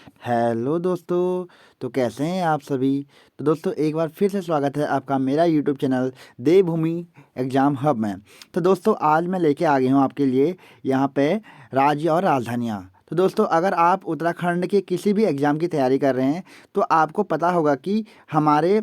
Hello दोस्तों। तो कैसे हैं आप सभी। तो दोस्तों एक बार फिर से स्वागत है आपका मेरा यूट्यूब चैनल देवभूमि एग्ज़ाम हब में। तो दोस्तों आज मैं लेके आ गई हूँ आपके लिए यहाँ पे राज्य और राजधानियाँ। तो दोस्तों अगर आप उत्तराखंड के किसी भी एग्ज़ाम की तैयारी कर रहे हैं तो आपको पता होगा कि हमारे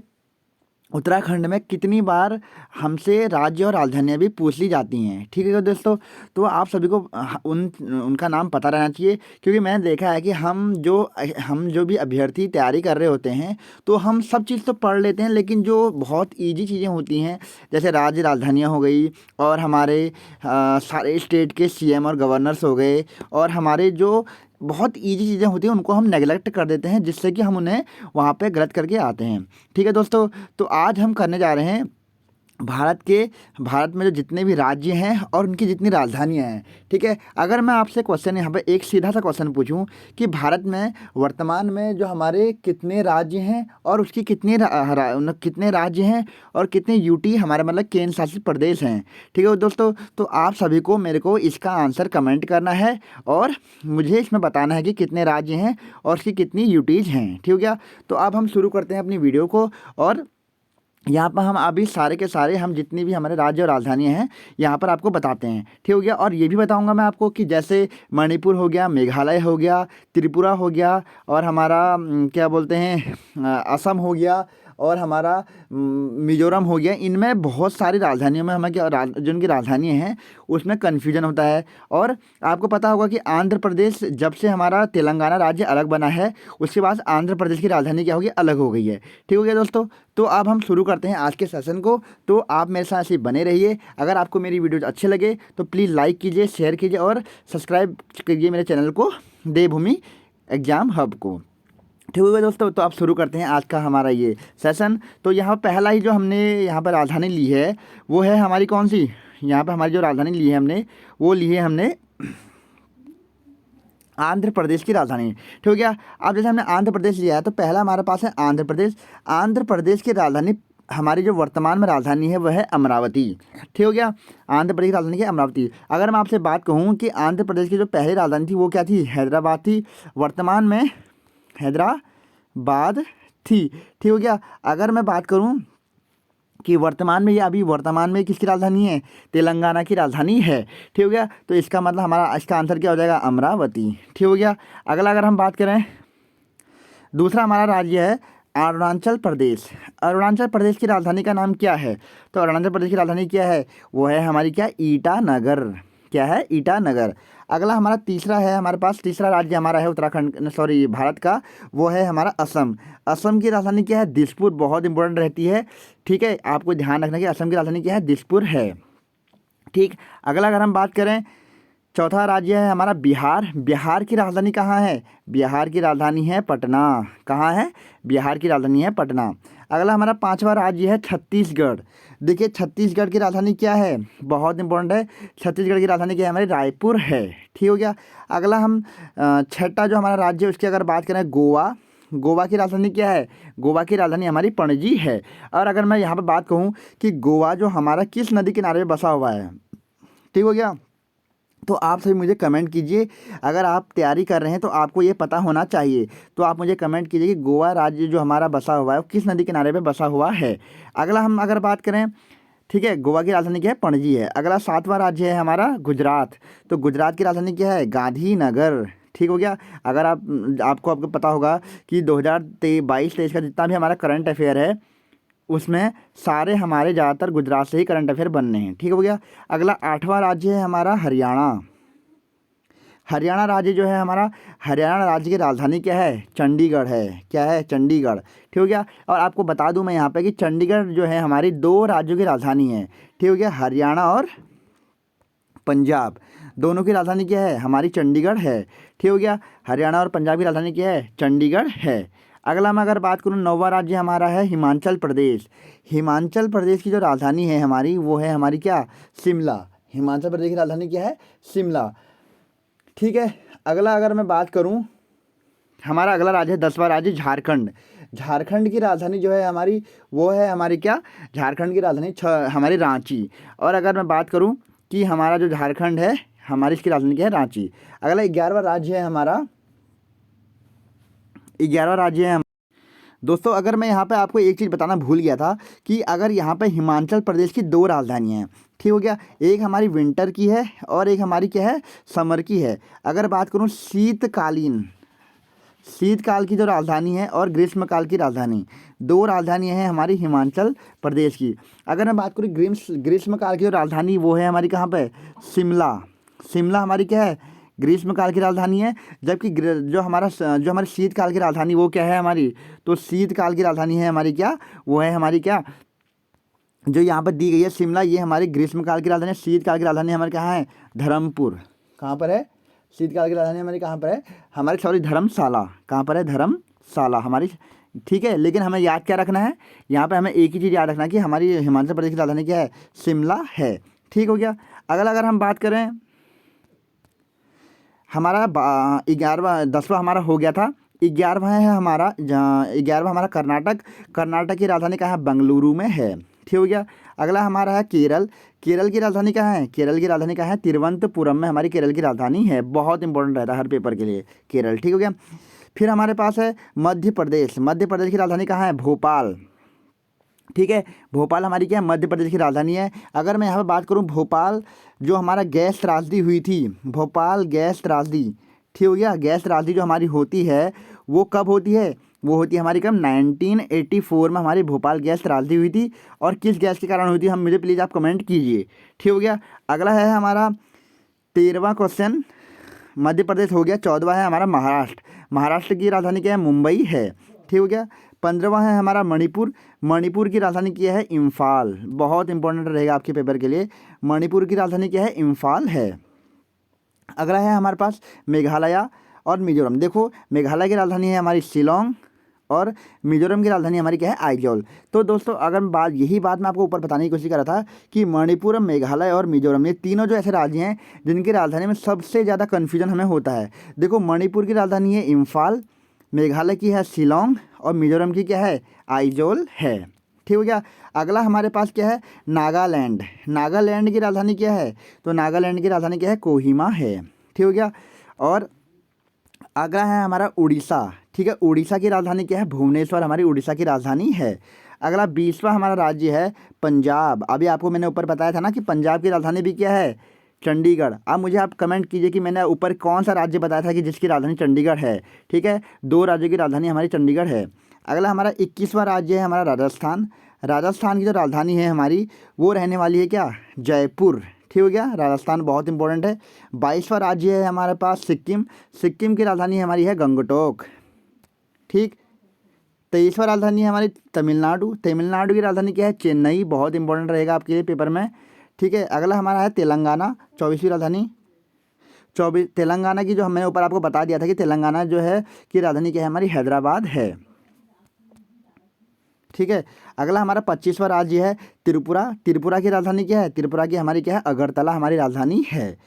उत्तराखंड में कितनी बार हमसे राज्य और राजधानियाँ भी पूछ ली जाती हैं। ठीक है दोस्तों। तो आप सभी को उनका नाम पता रहना चाहिए, क्योंकि मैंने देखा है कि हम जो भी अभ्यर्थी तैयारी कर रहे होते हैं तो हम सब चीज़ तो पढ़ लेते हैं, लेकिन जो बहुत इजी चीज़ें होती हैं जैसे राज्य राजधानियाँ हो गई और हमारे सारे स्टेट के सीएम और गवर्नर्स हो गए, और हमारे जो बहुत ईजी चीज़ें होती हैं उनको हम नेगलेक्ट कर देते हैं, जिससे कि हम उन्हें वहाँ पे गलत करके आते हैं। ठीक है दोस्तों। तो आज हम करने जा रहे हैं भारत में जो जितने भी राज्य हैं और उनकी जितनी राजधानियाँ हैं। ठीक है। अगर मैं आपसे क्वेश्चन यहाँ पे एक सीधा सा क्वेश्चन पूछूं कि भारत में वर्तमान में जो हमारे कितने राज्य हैं और उसकी कितने राज्य हैं और कितने यूटी हमारे मतलब केंद्र शासित प्रदेश हैं। ठीक है दोस्तों। तो आप सभी को मेरे को इसका आंसर कमेंट करना है और मुझे इसमें बताना है कि कितने राज्य हैं और उसकी कितनी यूटीज़ हैं। ठीक हो गया। तो अब हम शुरू करते हैं अपनी वीडियो को, और यहाँ पर हम अभी सारे के सारे हम जितनी भी हमारे राज्य और राजधानियाँ हैं यहाँ पर आपको बताते हैं। ठीक हो गया। और ये भी बताऊँगा मैं आपको कि जैसे मणिपुर हो गया, मेघालय हो गया, त्रिपुरा हो गया, और हमारा क्या बोलते हैं असम हो गया, और हमारा मिज़ोरम हो गया। इनमें बहुत सारी राजधानियों में हमें जो उनकी राजधानियाँ हैं उसमें कन्फ्यूजन होता है। और आपको पता होगा कि आंध्र प्रदेश जब से हमारा तेलंगाना राज्य अलग बना है उसके बाद आंध्र प्रदेश की राजधानी क्या होगी, अलग हो गई है। ठीक हो गया दोस्तों। तो अब हम शुरू करते हैं आज के सेशन को। तो आप मेरे साथ ऐसे बने रहिए। अगर आपको मेरी वीडियोज अच्छे लगे तो प्लीज़ लाइक कीजिए, शेयर कीजिए और सब्सक्राइब कीजिए मेरे चैनल को देवभूमि एग्ज़ाम हब को। ठीक है दोस्तों। तो आप शुरू करते हैं आज का हमारा ये सेशन। तो यहाँ पहला ही जो हमने यहाँ पर राजधानी ली है वो है हमारी कौन सी, यहाँ पर हमारी जो राजधानी ली है हमने वो ली है हमने आंध्र प्रदेश की राजधानी। ठीक हो गया। अब जैसे हमने आंध्र प्रदेश लिया है तो पहला हमारे पास है आंध्र प्रदेश। आंध्र प्रदेश की राजधानी हमारी जो वर्तमान में राजधानी है वह है अमरावती। ठीक हो गया। आंध्र प्रदेश की राजधानी है अमरावती। अगर मैं आपसे बात कहूँ कि आंध्र प्रदेश की जो पहली राजधानी थी वो क्या थी, हैदराबाद थी। वर्तमान में हैदराबाद थी। ठीक हो गया। अगर मैं बात करूँ कि वर्तमान में किसकी राजधानी है, तेलंगाना की राजधानी है। ठीक हो गया। तो इसका मतलब हमारा इसका आंसर क्या हो जाएगा, अमरावती। ठीक हो गया। अगला अगर हम बात करें, दूसरा हमारा राज्य है अरुणाचल प्रदेश। अरुणाचल प्रदेश की राजधानी का नाम क्या है, तो अरुणाचल प्रदेश की राजधानी क्या है, वो है हमारी क्या, ईटानगर। क्या है, ईटानगर। अगला हमारा तीसरा है, हमारे पास तीसरा राज्य हमारा है उत्तराखंड सॉरी भारत का, वो है हमारा असम। असम की राजधानी क्या है, दिसपुर। बहुत इंपॉर्टेंट रहती है। ठीक है। आपको ध्यान रखना कि असम की राजधानी क्या है, दिसपुर है। ठीक। अगला अगर हम बात करें, चौथा राज्य है हमारा बिहार। बिहार की राजधानी कहाँ है, बिहार की राजधानी है पटना। कहाँ है, बिहार की राजधानी है पटना। अगला हमारा पांचवा राज्य है छत्तीसगढ़। देखिए छत्तीसगढ़ की राजधानी क्या है, बहुत इंपॉर्टेंट है। छत्तीसगढ़ की राजधानी क्या है, हमारी रायपुर है। ठीक हो गया। अगला हम छठा जो हमारा राज्य है उसकी अगर बात करें, गोवा। गोवा की राजधानी क्या है, गोवा की राजधानी हमारी पणजी है। और अगर मैं यहाँ पर बात कहूँ कि गोवा जो हमारा किस नदी किनारे पे बसा हुआ है, ठीक हो गया, तो आप सभी मुझे कमेंट कीजिए। अगर आप तैयारी कर रहे हैं तो आपको ये पता होना चाहिए। तो आप मुझे कमेंट कीजिए कि गोवा राज्य जो हमारा बसा हुआ है वो किस नदी किनारे पे बसा हुआ है। अगला हम अगर बात करें, ठीक है, गोवा की राजधानी क्या है, पणजी है। अगला सातवां राज्य है हमारा गुजरात। तो गुजरात की राजधानी क्या है, गांधीनगर। ठीक हो गया। अगर आपको पता होगा कि 2022-23 का जितना भी हमारा करंट अफेयर है उसमें सारे हमारे ज़्यादातर गुजरात से ही करंट अफेयर बनने हैं। ठीक हो गया। अगला आठवां राज्य है हमारा हरियाणा। हरियाणा राज्य जो है हमारा, हरियाणा राज्य की राजधानी क्या है, चंडीगढ़ है। क्या है, चंडीगढ़। ठीक हो गया। और आपको बता दूं मैं यहाँ पे कि चंडीगढ़ जो है हमारी दो राज्यों की राजधानी है। ठीक हो गया, हरियाणा और पंजाब दोनों की राजधानी क्या है, हमारी चंडीगढ़ है। ठीक हो गया। हरियाणा और पंजाब की राजधानी क्या है, चंडीगढ़ है। अगला मैं अगर बात करूँ, नौवां राज्य हमारा है हिमाचल प्रदेश। हिमाचल प्रदेश की जो राजधानी है हमारी वो है हमारी क्या, शिमला। हिमाचल प्रदेश की राजधानी क्या है, शिमला। ठीक है। अगला अगर मैं बात करूं, हमारा अगला राज्य है 10वां राज्य झारखंड। झारखंड की राजधानी जो है हमारी वो है हमारी क्या, झारखंड की राजधानी हमारी रांची। और अगर मैं बात करूं कि हमारा जो झारखंड है हमारी इसकी राजधानी क्या है, रांची। अगला 11वां राज्य है हमारा 11वां राज्य है। दोस्तों अगर मैं यहाँ पे आपको एक चीज़ बताना भूल गया था कि अगर यहाँ पे हिमाचल प्रदेश की 2 राजधानियाँ हैं, ठीक हो गया। एक हमारी विंटर की है और एक हमारी क्या है, समर की है। अगर बात करूँ शीतकाल की जो राजधानी है और ग्रीष्मकाल की राजधानी, 2 राजधानियाँ हैं हमारी हिमाचल प्रदेश की। अगर मैं बात करूँ ग्रीष्मकाल की जो राजधानी, वो है हमारी कहाँ पे, शिमला। शिमला हमारी क्या है, ग्रीष्मकाल की राजधानी है। जबकि जो हमारे शीतकाल की राजधानी वो क्या है हमारी, तो शीतकाल की राजधानी है हमारी क्या, वो है हमारी क्या, जो यहाँ पर दी गई है शिमला, ये हमारी ग्रीष्मकाल की राजधानी है। शीतकाल की राजधानी हमारे कहाँ है, धर्मपुर। कहाँ पर है, शीतकाल की राजधानी हमारी कहाँ पर है, हमारी सॉरी धर्मशाला। कहाँ पर है, धर्मशाला हमारी, ठीक है। लेकिन हमें याद क्या रखना है, यहाँ पे हमें एक ही चीज़ याद रखना है कि हमारी हिमाचल प्रदेश की राजधानी क्या है, शिमला है। ठीक हो गया। अगर हम बात करें, हमारा 10वां हमारा हो गया था। 11वां है हमारा, जहाँ 11वां हमारा कर्नाटक की राजधानी कहाँ है, बेंगलुरु में है। ठीक हो गया। अगला हमारा है केरल की राजधानी कहाँ है, केरल की राजधानी कहाँ है, तिरुवनंतपुरम में हमारी केरल की राजधानी है। बहुत इंपॉर्टेंट रहता है हर पेपर के लिए केरल। ठीक हो गया। फिर हमारे पास है मध्य प्रदेश की राजधानी कहाँ है, भोपाल। ठीक है, भोपाल हमारी क्या है, मध्य प्रदेश की राजधानी है। अगर मैं यहाँ पर बात करूँ, भोपाल जो हमारा गैस त्रासदी हुई थी, भोपाल गैस त्रासदी, ठीक हो गया। गैस त्रासदी जो हमारी होती है वो कब होती है, वो होती है हमारी कब, 1984 में हमारी भोपाल गैस त्रासदी हुई थी। और किस गैस के कारण हुई थी, हम मुझे प्लीज़ आप कमेंट कीजिए। ठीक हो गया। अगला है हमारा 13वां क्वेश्चन, मध्य प्रदेश हो गया। 14वां है हमारा महाराष्ट्र की राजधानी क्या है, मुंबई है। ठीक हो गया। 15वां है हमारा मणिपुर की राजधानी क्या है, इम्फाल। बहुत इंपॉर्टेंट रहेगा आपके पेपर के लिए, मणिपुर की राजधानी क्या है, इम्फाल है। अगला है हमारे पास मेघालय और मिजोरम। देखो, मेघालय की राजधानी है हमारी शिलोंग और मिजोरम की राजधानी हमारी क्या है, आइजॉल। तो दोस्तों अगर यही बात मैं आपको ऊपर बताने की कोशिश कर रहा था कि मणिपुर, मेघालय और मिजोरम, ये तीनों जो ऐसे राज्य हैं जिनकी राजधानी में सबसे ज़्यादा कन्फ्यूजन हमें होता है। देखो, मणिपुर की राजधानी है इम्फाल, मेघालय की है शिलोंग और मिजोरम की क्या है, आइजॉल है। ठीक हो गया। अगला हमारे पास क्या है, नागालैंड की राजधानी क्या है, तो नागालैंड की राजधानी क्या है, कोहिमा है। ठीक हो गया। और अगला है हमारा उड़ीसा। ठीक है, उड़ीसा की राजधानी क्या है, भुवनेश्वर हमारी उड़ीसा की राजधानी है। अगला 20वां हमारा राज्य है पंजाब। अभी आपको मैंने ऊपर बताया था ना कि पंजाब की राजधानी भी क्या है, चंडीगढ़। अब मुझे आप कमेंट कीजिए कि मैंने ऊपर कौन सा राज्य बताया था कि जिसकी राजधानी चंडीगढ़ है। ठीक है, 2 राज्यों की राजधानी हमारी चंडीगढ़ है। अगला हमारा 21वां राज्य है हमारा राजस्थान की जो राजधानी है हमारी, वो रहने वाली है क्या, जयपुर। ठीक हो गया, राजस्थान बहुत इंपॉर्टेंट है। 22वां राज्य है हमारे पास सिक्किम की राजधानी हमारी है गंगटोक। ठीक। 23वां राजधानी है हमारी तमिलनाडु की राजधानी क्या है, चेन्नई। बहुत इंपॉर्टेंट रहेगा आपके लिए पेपर में। ठीक है। अगला हमारा है तेलंगाना, 24वीं राजधानी। तेलंगाना की जो मैंने ऊपर आपको बता दिया था कि तेलंगाना जो है की राजधानी क्या है हमारी, हैदराबाद है। ठीक है। अगला हमारा 25वां राज्य है त्रिपुरा की राजधानी क्या है, त्रिपुरा की हमारी क्या है, अगरतला हमारी राजधानी है।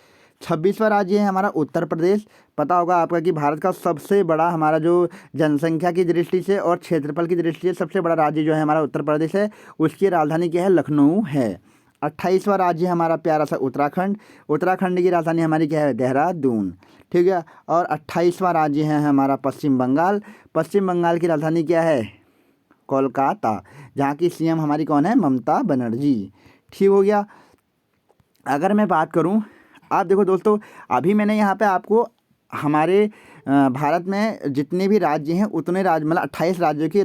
26वां राज्य है हमारा उत्तर प्रदेश। पता होगा आपका कि भारत का सबसे बड़ा, हमारा जो जनसंख्या की दृष्टि से और क्षेत्रफल की दृष्टि से सबसे बड़ा राज्य जो है हमारा उत्तर प्रदेश है, उसकी राजधानी क्या है, लखनऊ है। 28वां राज्य है हमारा प्यारा सा उत्तराखंड की राजधानी हमारी क्या है, देहरादून। ठीक है। और 28वां राज्य है हमारा पश्चिम बंगाल की राजधानी क्या है, कोलकाता, जहाँ की सीएम हमारी कौन है, ममता बनर्जी। ठीक हो गया। अगर मैं बात करूँ, आप देखो दोस्तों, अभी मैंने यहाँ पे आपको हमारे भारत में जितने भी राज्य हैं उतने राज्य, मतलब 28 राज्यों की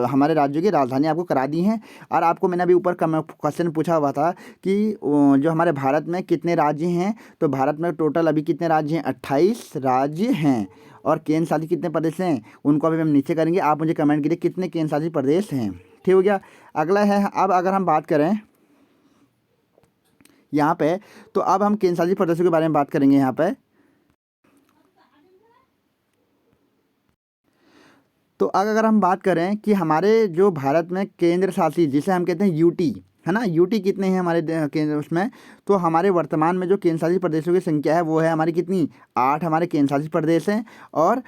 हमारे राज्यों की राजधानी आपको करा दी हैं। और आपको मैंने अभी ऊपर क्वेश्चन पूछा हुआ था कि जो हमारे भारत में कितने राज्य हैं, तो भारत में टोटल अभी कितने राज्य हैं, 28 राज्य हैं। और केंद्र शासित कितने प्रदेश हैं, उनको अभी हम नीचे करेंगे। आप मुझे कमेंट कीजिए कितने केंद्र शासित प्रदेश हैं। ठीक हो गया। अगला है, अब अगर हम बात करें यहाँ पे, तो अब हम केंद्र शासित प्रदेशों के बारे में बात करेंगे यहाँ पे। तो अगर हम बात करें कि हमारे जो भारत में केंद्र शासित, जिसे हम कहते हैं यूटी, है ना, यूटी कितने हैं हमारे केंद्र उसमें, तो हमारे वर्तमान में जो केंद्र शासित प्रदेशों की संख्या है वो है हमारी कितनी, 8 हमारे केंद्र शासित प्रदेश हैं और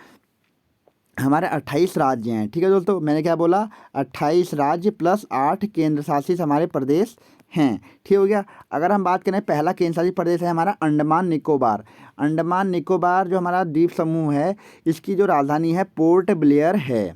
हमारे 28 राज्य हैं। ठीक है दोस्तों, मैंने क्या बोला, 28 राज्य प्लस 8 केंद्र शासित हमारे प्रदेश हैं। ठीक हो गया। अगर हम बात करें पहला केंद्रशासित प्रदेश है हमारा अंडमान निकोबार। अंडमान निकोबार जो हमारा द्वीप समूह है इसकी जो राजधानी है पोर्ट ब्लेयर है।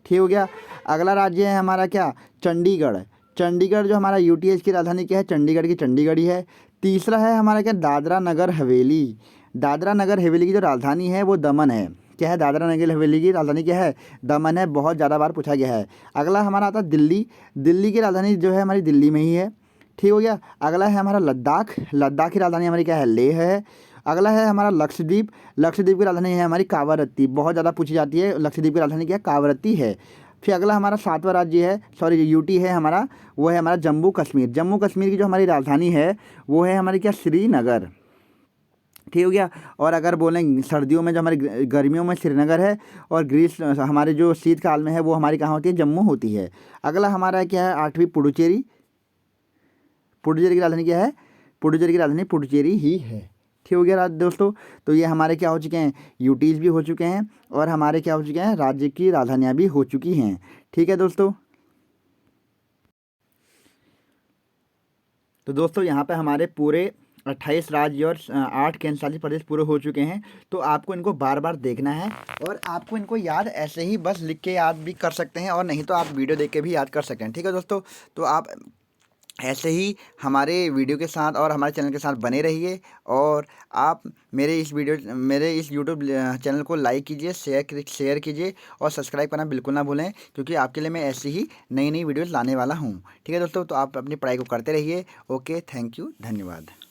ठीक हो गया। अगला राज्य है हमारा क्या, चंडीगढ़। चंडीगढ़ जो हमारा यूटी की राजधानी क्या है, चंडीगढ़ की चंडीगढ़ ही है। तीसरा है हमारा क्या, दादरा नगर हवेली। दादरा नगर हवेली की जो राजधानी है वो दमन है। क्या है, दादरा नगर हवेली की राजधानी क्या है, दमन है। बहुत ज़्यादा बार पूछा गया है। अगला हमारा आता है दिल्ली। दिल्ली की राजधानी जो है हमारी दिल्ली में ही है। ठीक हो गया। अगला है हमारा लद्दाख। लद्दाख की राजधानी हमारी क्या है, लेह है। अगला है हमारा लक्षद्वीप। लक्षद्वीप की राजधानी है हमारी कावारत्ती। बहुत ज़्यादा पूछी जाती है, लक्षद्वीप की राजधानी क्या है, कावारत्ती है। फिर अगला हमारा सातवां राज्य है, सॉरी यूटी है हमारा, वो है हमारा जम्मू कश्मीर। जम्मू कश्मीर की जो हमारी राजधानी है वो है हमारी क्या, श्रीनगर। ठीक हो गया। और अगर बोलें सर्दियों में जो हमारी गर्मियों में श्रीनगर है, और ग्रीष्म हमारे जो शीतकाल में है वो हमारी कहाँ होती है, जम्मू होती है। अगला हमारा क्या है, आठवीं पुडुचेरी। पुडुचेरी की राजधानी क्या है, पुडुचेरी की राजधानी पुडुचेरी ही है। ठीक हो गया दोस्तों। तो ये हमारे क्या हो चुके हैं, यूटीज़ भी हो चुके हैं और हमारे क्या हो चुके हैं, राज्य की राजधानियाँ भी हो चुकी हैं। ठीक है दोस्तों। तो दोस्तों यहाँ पे हमारे पूरे 28 राज्य और 8 केंद्रशासित प्रदेश पूरे हो चुके हैं। तो आपको इनको बार बार देखना है और आपको इनको याद ऐसे ही बस लिख के याद भी कर सकते हैं, और नहीं तो आप वीडियो देख के भी याद कर सकते हैं। ठीक है दोस्तों। तो आप ऐसे ही हमारे वीडियो के साथ और हमारे चैनल के साथ बने रहिए, और आप मेरे इस यूट्यूब चैनल को लाइक कीजिए, शेयर कीजिए और सब्सक्राइब करना बिल्कुल ना भूलें, क्योंकि आपके लिए मैं ऐसी ही नई नई वीडियोज़ लाने वाला हूँ। ठीक है दोस्तों। तो आप अपनी पढ़ाई को करते रहिए। ओके, थैंक यू, धन्यवाद।